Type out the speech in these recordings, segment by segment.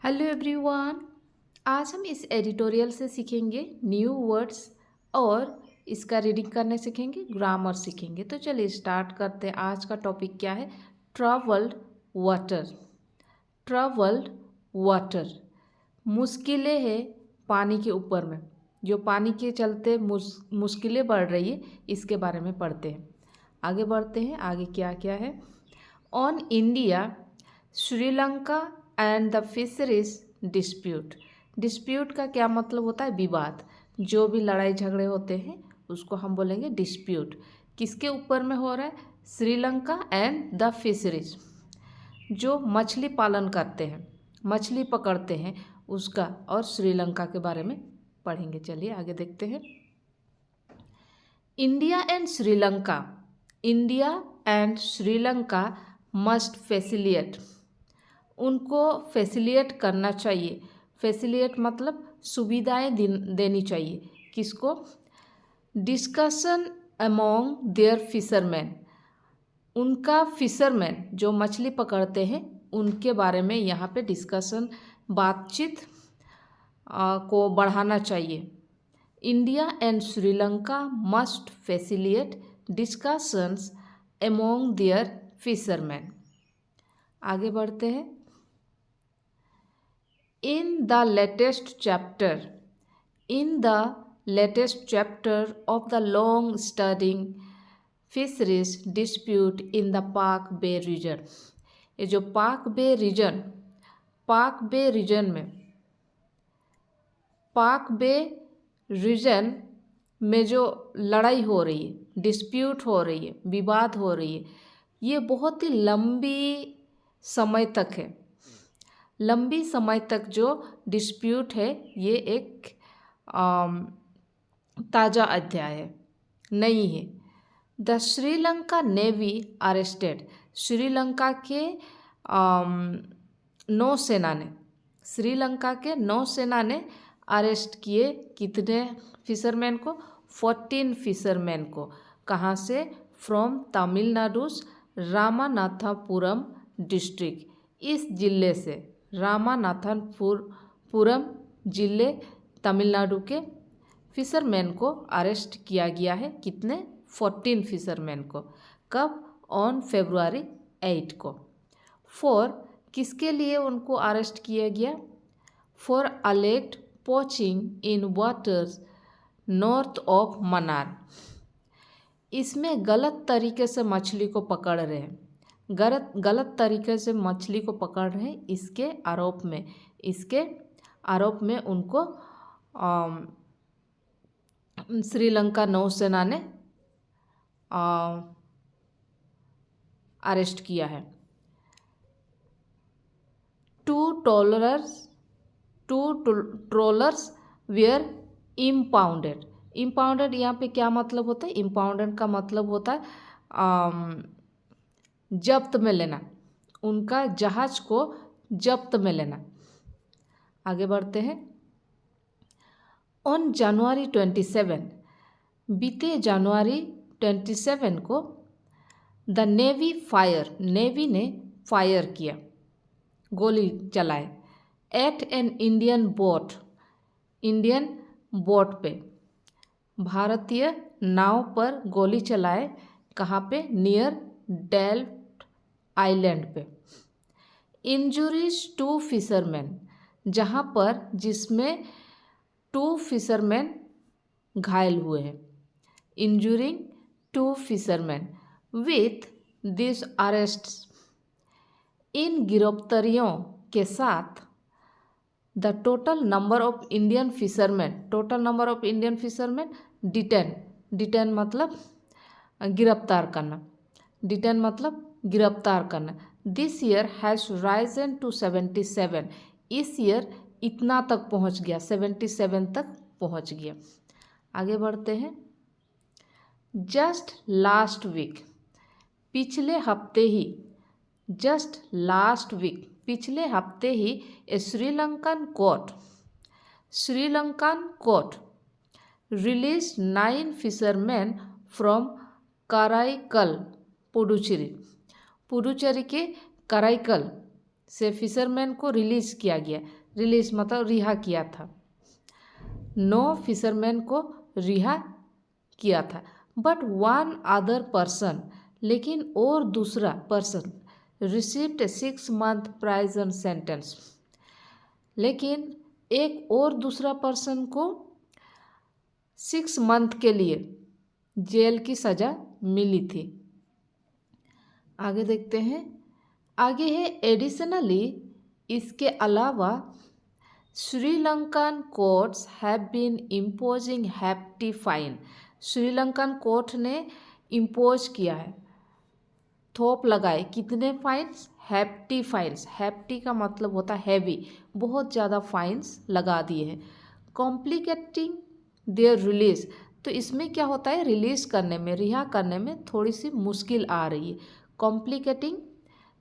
Hello everyone. आज हम इस एडिटोरियल से सीखेंगे न्यू वर्ड्स और इसका रीडिंग करने सीखेंगे, ग्रामर सीखेंगे। तो चलिए स्टार्ट करते हैं। आज का टॉपिक क्या है? Troubled water. ट्रबल्ड वाटर, मुश्किलें हैं पानी के ऊपर में, जो पानी के चलते मुश्किलें बढ़ रही है, इसके बारे में पढ़ते हैं। आगे बढ़ते हैं। आगे क्या क्या है? On India, Sri Lanka and the fisheries dispute. Dispute का क्या मतलब होता है? विवाद। जो भी लड़ाई झगड़े होते हैं उसको हम बोलेंगे डिस्प्यूट। किसके ऊपर में हो रहा है? श्रीलंका एंड द फिशरीज, जो मछली पालन करते हैं, मछली पकड़ते हैं, उसका और श्रीलंका के बारे में पढ़ेंगे। चलिए आगे देखते हैं। India and Sri Lanka, India and Sri Lanka must फैसिलिएट, उनको फैसिलिएट करना चाहिए। फैसिलिएट मतलब सुविधाएं देनी चाहिए। किसको? डिस्कशन अमोंग देयर फिशरमैन, उनका फिशरमैन जो मछली पकड़ते हैं उनके बारे में यहाँ पे डिस्कशन, बातचीत को बढ़ाना चाहिए। India and Sri Lanka must facilitate discussions among their fishermen. आगे बढ़ते हैं। In the latest chapter of the long-standing fisheries dispute in the Park Bay region, ये जो पाक बे रीजन में जो लड़ाई हो रही है, डिस्प्यूट हो रही है, विवाद हो रही है, ये बहुत ही लंबी समय तक है। लंबी समय तक जो डिस्प्यूट है, ये एक ताज़ा अध्याय है, नहीं है। The Sri Lanka navy arrested, Sri Lanka के नौसेना ने अरेस्ट किए कितने फिशरमैन को? 14 फिशरमैन को। कहाँ से? फ्रॉम तमिलनाडु रामानाथपुरम डिस्ट्रिक्ट, इस जिले से, रामानाथपुरम जिले तमिलनाडु के फिशरमैन को अरेस्ट किया गया है। कितने? 14 फिशरमैन को। कब? ऑन February 8 को। फॉर, किसके लिए उनको अरेस्ट किया गया? For alleged poaching in waters north of Mannar, इसमें गलत तरीके से मछली को पकड़ रहे हैं, गलत तरीके से मछली को पकड़ रहे हैं। इसके आरोप में उनको श्रीलंका नौसेना ने अरेस्ट किया है। Two trawlers were impounded. Impounded यहाँ पे क्या मतलब होता है? इम्पाउंडेड का मतलब होता है जब्त में लेना, उनका जहाज को जब्त में लेना। आगे बढ़ते हैं। ऑन January 27, बीते जनवरी 27 को द नेवी ने फायर किया, गोली चलाए, एट एन इंडियन बोट पे, भारतीय नाव पर गोली चलाए। कहाँ पे? नियर डेल्फ्ट आइलैंड पे। इंजुरीज 2 फिशरमैन, जहाँ पर जिसमें 2 फिशरमैन घायल हुए हैं। Injuring 2 fishermen with this arrests, इन गिरफ्तारियों के साथ the total number of Indian fishermen detain मतलब गिरफ्तार करना, this year has risen to 77, इस ईयर इतना तक पहुंच गया, 77 तक पहुंच गया। आगे बढ़ते हैं। जस्ट लास्ट वीक, पिछले हफ्ते ही a Sri Lankan court release 9 fisherman from Karaikal, Puducherry के कराईकल से फिशरमैन को रिलीज किया गया। रिलीज मतलब रिहा किया था। 9 फिशरमैन को रिहा किया था। बट वन अदर पर्सन, लेकिन और दूसरा पर्सन रिसीव्ड 6 month प्राइजन सेंटेंस, लेकिन एक और दूसरा पर्सन को 6 month के लिए जेल की सज़ा मिली थी। आगे देखते हैं। आगे है एडिशनली, इसके अलावा Sri Lankan courts have been imposing hefty fine. Sri Lankan court ने इम्पोज किया है, थोप लगाए, कितने फाइन्स? हैप्टी फाइन्स। हैप्टी का मतलब होता है हैवी, बहुत ज़्यादा फाइन्स लगा दिए हैं। कॉम्प्लिकेटिंग देयर रिलीज, तो इसमें क्या होता है, रिलीज करने में, रिहा करने में थोड़ी सी मुश्किल आ रही है। Complicating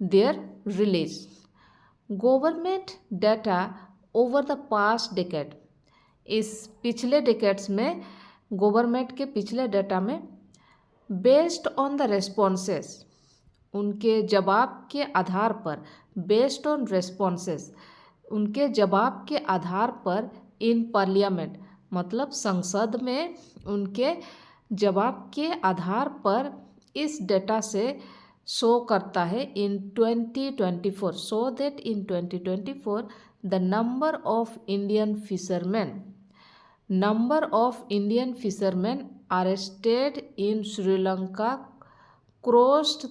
their release. Government data over the past decade, इस पिछले डेकेड्स में, गवर्नमेंट के पिछले डाटा में, बेस्ड ऑन द रेस्पॉन्सेस, उनके जवाब के आधार पर, बेस्ड ऑन रेस्पॉन्सेस, उनके जवाब के आधार पर, इन पार्लियामेंट मतलब संसद में उनके जवाब के आधार पर, इस डेटा से शो करता है इन 2024, so that in 2024 the number of Indian fisherman, number of Indian fishermen arrested in Sri Lanka crossed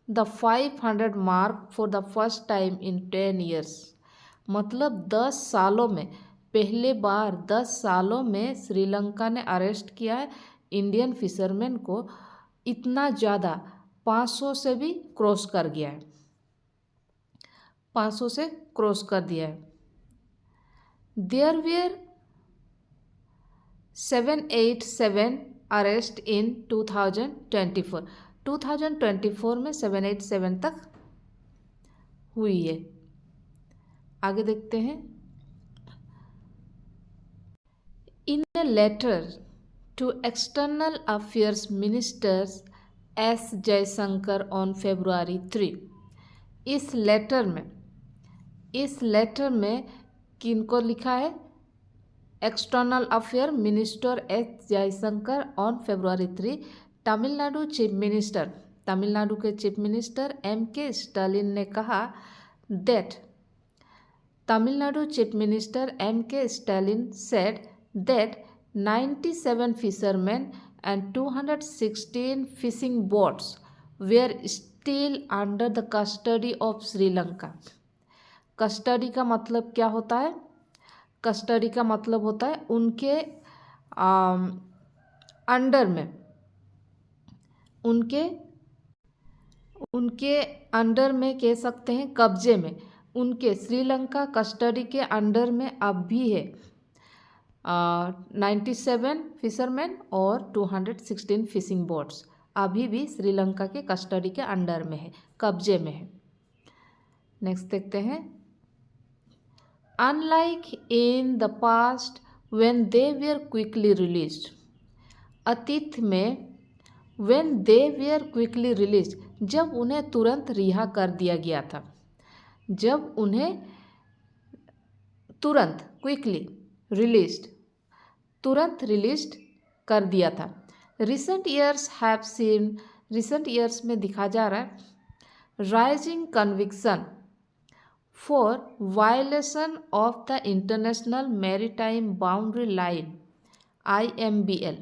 the 500 mark for the first time in 10 years। मतलब 10 सालों में, पहले बार 10 सालों में श्रीलंका ने अरेस्ट किया है इंडियन फिशरमैन को। इतना ज़्यादा, 500 से भी क्रॉस कर गया है, 500 से क्रॉस कर दिया है। देयर वेयर 787 अरेस्ट इन 2024, 2024 में 787 तक हुई है। आगे देखते हैं। In a letter to external affairs ministers S Jaishankar on February 3, इस लेटर में किनको लिखा है? External affair minister S Jaishankar on February 3, Tamil Nadu chief minister, Tamil Nadu के चीफ मिनिस्टर M.K. स्टालिन ने कहा that, Tamil Nadu chief minister M.K. Stalin said that 97 fisherman and 216 fishing boats were still under the custody of Sri Lanka. Custody का मतलब क्या होता है? कस्टडी का मतलब होता है उनके अंडर में, उनके अंडर में कह सकते हैं, कब्जे में, उनके श्रीलंका कस्टडी के अंडर में अब भी है 97 फिशरमैन और 216 फिशिंग बोट्स अभी भी श्रीलंका के कस्टडी के अंडर में है, कब्जे में है। नेक्स्ट देखते हैं। Unlike in the past when they were quickly released, अतीत में when they were quickly released, जब उन्हें तुरंत रिहा कर दिया गया था, जब उन्हें तुरंत quickly released, तुरंत रिलीज कर दिया था। Recent years have seen, recent years में दिखा जा रहा है rising conviction for violation of the International Maritime Boundary Line IMBL।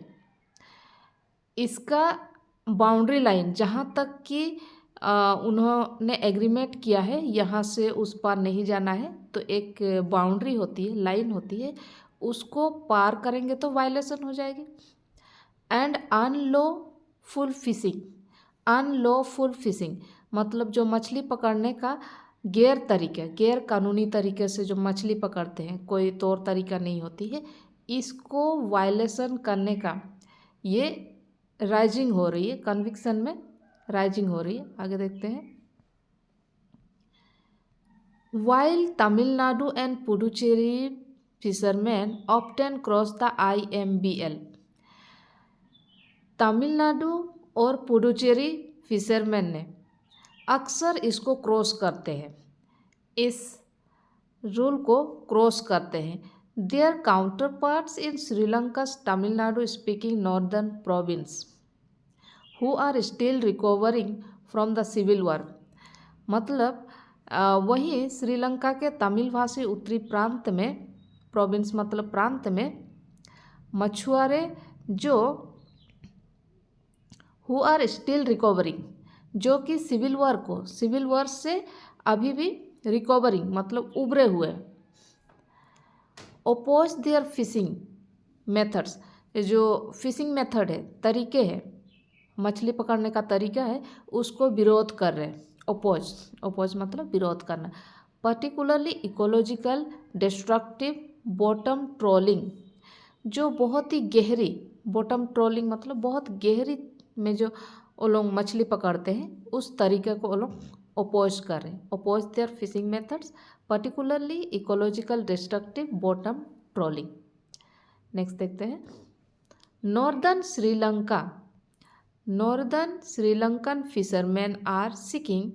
इसका बाउंड्री लाइन, जहाँ तक कि उन्होंने एग्रीमेंट किया है यहाँ से उस पार नहीं जाना है, तो एक बाउंड्री होती है, लाइन होती है, उसको पार करेंगे तो वायलेशन हो जाएगी। And unlawful fishing, unlawful fishing मतलब जो मछली पकड़ने का गैर कानूनी तरीके से जो मछली पकड़ते हैं, कोई तौर तरीका नहीं होती है, इसको वायलेशन करने का ये राइजिंग हो रही है, कन्विक्शन में राइजिंग हो रही है। आगे देखते हैं। While Tamil Nadu and Puducherry fisherman often cross the IMBL, Tamil Nadu और पुडुचेरी फिशरमैन ने अक्सर इसको क्रॉस करते हैं। इस रूल को क्रॉस करते हैं। Their counterparts in Sri Lanka Tamil Nadu speaking northern province who are still recovering from the civil war. मतलब वहीं श्रीलंका के तमिल भाषी उत्तरी प्रांत में, प्रोविंस मतलब प्रांत में, मछुआरे जो हु आर स्टिल रिकवरिंग, जो कि सिविल वॉर से अभी भी रिकवरिंग मतलब उभरे हुए, ओपोज देयर फिशिंग मेथड्स, जो फिशिंग मेथड है, तरीके हैं, मछली पकड़ने का तरीका है, उसको विरोध कर रहे हैं। ओपोज मतलब विरोध करना। Particularly ecological destructive bottom trawling, जो बहुत ही गहरी, बॉटम ट्रोलिंग मतलब बहुत गहरी में जो वो लोग मछली पकड़ते हैं उस तरीके को वो लोग ओपोज कर रहे हैं। Oppose their fishing methods, particularly ecological destructive bottom trawling. Next देखते हैं northern Sri Lankan fishermen are seeking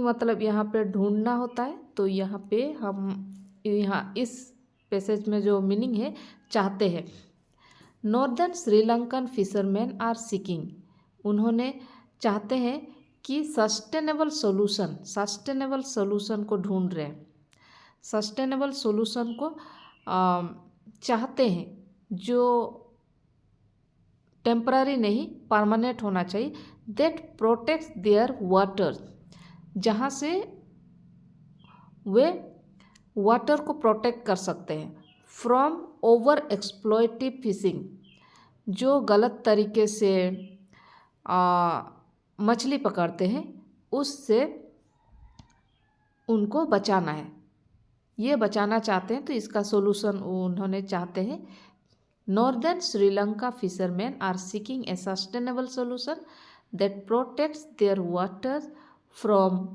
मतलब यहाँ पे ढूंढना होता है, तो यहाँ पे हम यहाँ इस पैसेज में जो मीनिंग है चाहते हैं। Northern Sri Lankan fishermen are seeking, उन्होंने चाहते हैं कि सस्टेनेबल सोल्यूशन को ढूंढ रहे हैं। सस्टेनेबल सोल्यूशन को चाहते हैं जो टेम्पररी नहीं, परमानेंट होना चाहिए। दैट प्रोटेक्ट्स देयर वाटर, जहाँ से वे वाटर को प्रोटेक्ट कर सकते हैं। फ्रॉम ओवर एक्सप्लॉइटिव फिशिंग, जो गलत तरीके से मछली पकड़ते हैं उससे उनको बचाना है, ये बचाना चाहते हैं, तो इसका सोल्यूशन उन्होंने चाहते हैं। Northern Sri Lanka fisherman are seeking a sustainable solution that protects their water from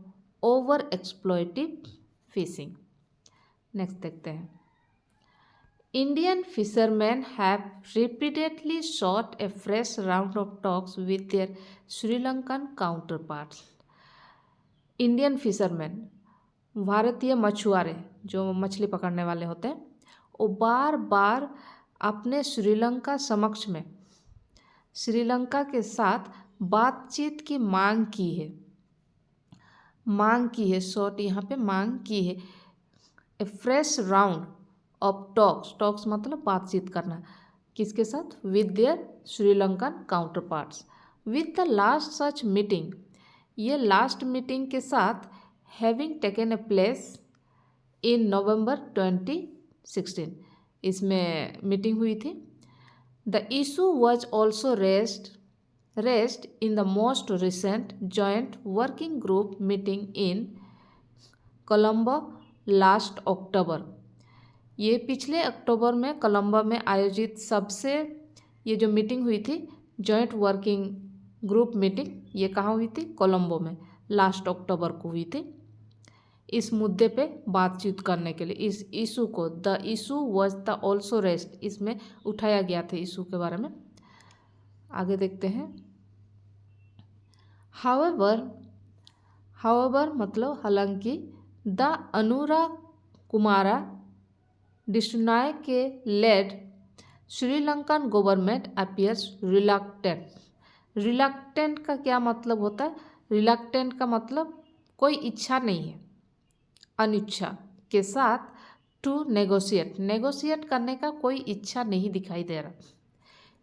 over exploitative fishing. Next देखते हैं Indian fishermen have repeatedly sought a fresh round of talks with their Sri Lankan counterparts. Indian fisherman, भारतीय मछुआरे जो मछली पकड़ने वाले होते हैं, वो बार बार अपने श्रीलंका समक्ष में श्रीलंका के साथ बातचीत की मांग की है। शॉर्ट यहाँ पे मांग की है। A fresh round of talks मतलब बातचीत करना, किसके साथ? With their Sri Lankan counterparts. With the last such meeting, ये लास्ट मीटिंग के साथ, having taken a place in November 2016, इसमें मीटिंग हुई थी। The issue was also raised in the most recent joint working group meeting in Colombo last October. ये पिछले अक्टूबर में कोलंबो में आयोजित सबसे ये जो मीटिंग हुई थी, जॉइंट वर्किंग ग्रुप मीटिंग, ये कहाँ हुई थी? कोलंबो में, लास्ट अक्टूबर को हुई थी। इस मुद्दे पे बातचीत करने के लिए, इस इशू को, the issue was the also rest, इसमें उठाया गया था इशू के बारे में। आगे देखते हैं। हाउएवर मतलब हालांकि, द अनुरा कुमारा डिस्नॉय के led Sri Lankan government appears reluctant का क्या मतलब होता है? रिलक्टेंट का मतलब कोई इच्छा नहीं है, अनिच्छा के साथ। टू नेगोशिएट करने का कोई इच्छा नहीं दिखाई दे रहा।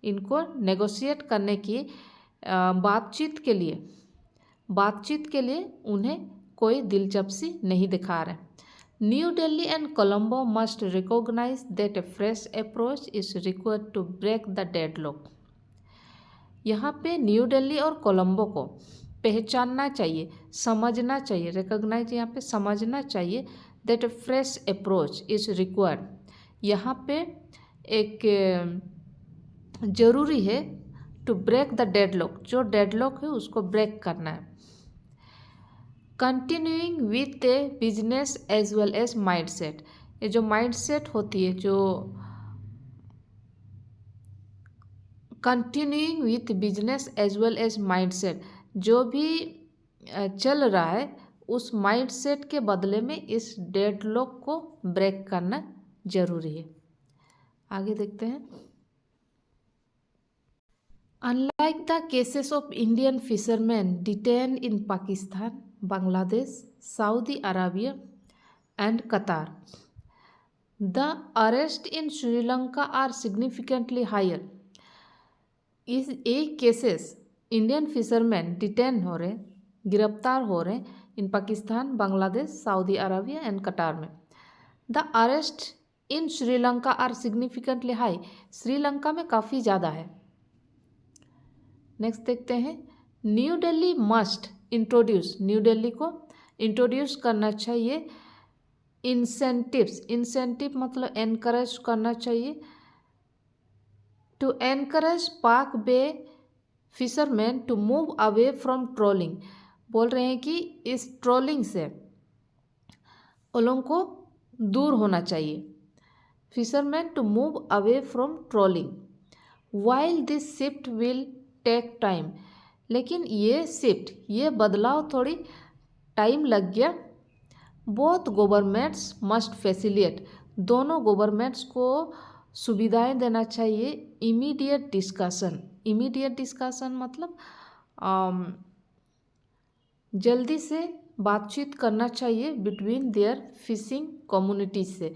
इनको नेगोशिएट करने की बातचीत के लिए उन्हें कोई दिलचस्पी नहीं दिखा रहे। New Delhi and Colombo must recognise that a fresh approach is required to break the deadlock. यहाँ पे न्यू दिल्ली और कोलंबो को पहचानना चाहिए, समझना चाहिए। रिकॉग्नाइज यहाँ पे समझना चाहिए। That a fresh approach is required, यहाँ पे एक जरूरी है। टू ब्रेक द डेडलॉक, जो डेडलॉक है उसको ब्रेक करना है। Continuing with a business as well as mindset, ये जो माइंड सेट होती है, जो continuing with business as well as mindset, जो भी चल रहा है उस माइंडसेट के बदले में इस डेडलॉक को ब्रेक करना जरूरी है। आगे देखते हैं। Unlike the cases of Indian fishermen detained in Pakistan, Bangladesh, Saudi Arabia, and Qatar, the arrests in Sri Lanka are significantly higher. इस एक केसेस इंडियन फिशरमैन डिटेन हो रहे, गिरफ्तार हो रहे इन Pakistan, Bangladesh, Saudi Arabia and Qatar में। The arrest in Sri Lanka are significantly high, Sri Lanka में काफ़ी ज़्यादा है। नेक्स्ट देखते हैं। New Delhi must introduce, new Delhi को इंट्रोड्यूस करना चाहिए इंसेंटिव्स, इंसेंटिव मतलब एनकरेज करना चाहिए, to encourage Palk bay fisherman to move away from trawling. बोल रहे हैं कि इस ट्रोलिंग से उन लोगों को दूर होना चाहिए, fishermen to move away from trawling. While this shift will take time, लेकिन ये शिफ्ट, ये बदलाव थोड़ी टाइम लग गया। बोथ गवर्नमेंट्स मस्ट फैसिलिटेट, दोनों गवर्नमेंट्स को सुविधाएं देना चाहिए। इमीडिएट डिस्कशन, इमीडिएट डिस्कशन मतलब जल्दी से बातचीत करना चाहिए बिटवीन देयर फिशिंग कम्युनिटीज से,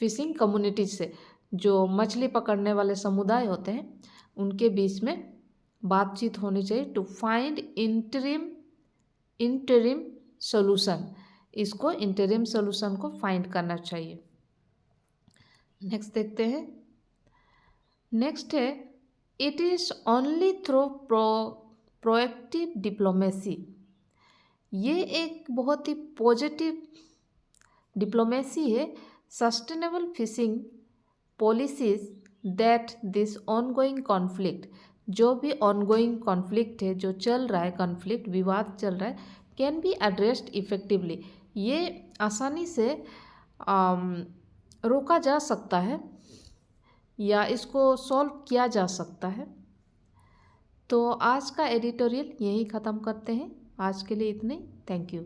फिशिंग कम्युनिटीज से जो मछली पकड़ने वाले समुदाय होते हैं उनके बीच में बातचीत होनी चाहिए। टू फाइंड इंटरिम सोल्यूशन, इसको इंटरिम सोल्यूशन को फाइंड करना चाहिए। नेक्स्ट देखते हैं। नेक्स्ट है it is only through proactive diplomacy. ये एक बहुत ही पॉजिटिव डिप्लोमेसी है। Sustainable fishing policies that this ongoing conflict, जो भी ऑनगोइंग कॉन्फ्लिक्ट है, जो चल रहा है, कॉन्फ्लिक्ट विवाद चल रहा है, कैन बी एड्रेस्ड इफेक्टिवली, ये आसानी से रोका जा सकता है या इसको सॉल्व किया जा सकता है। तो आज का एडिटोरियल यहीं ख़त्म करते हैं। आज के लिए इतने, थैंक यू।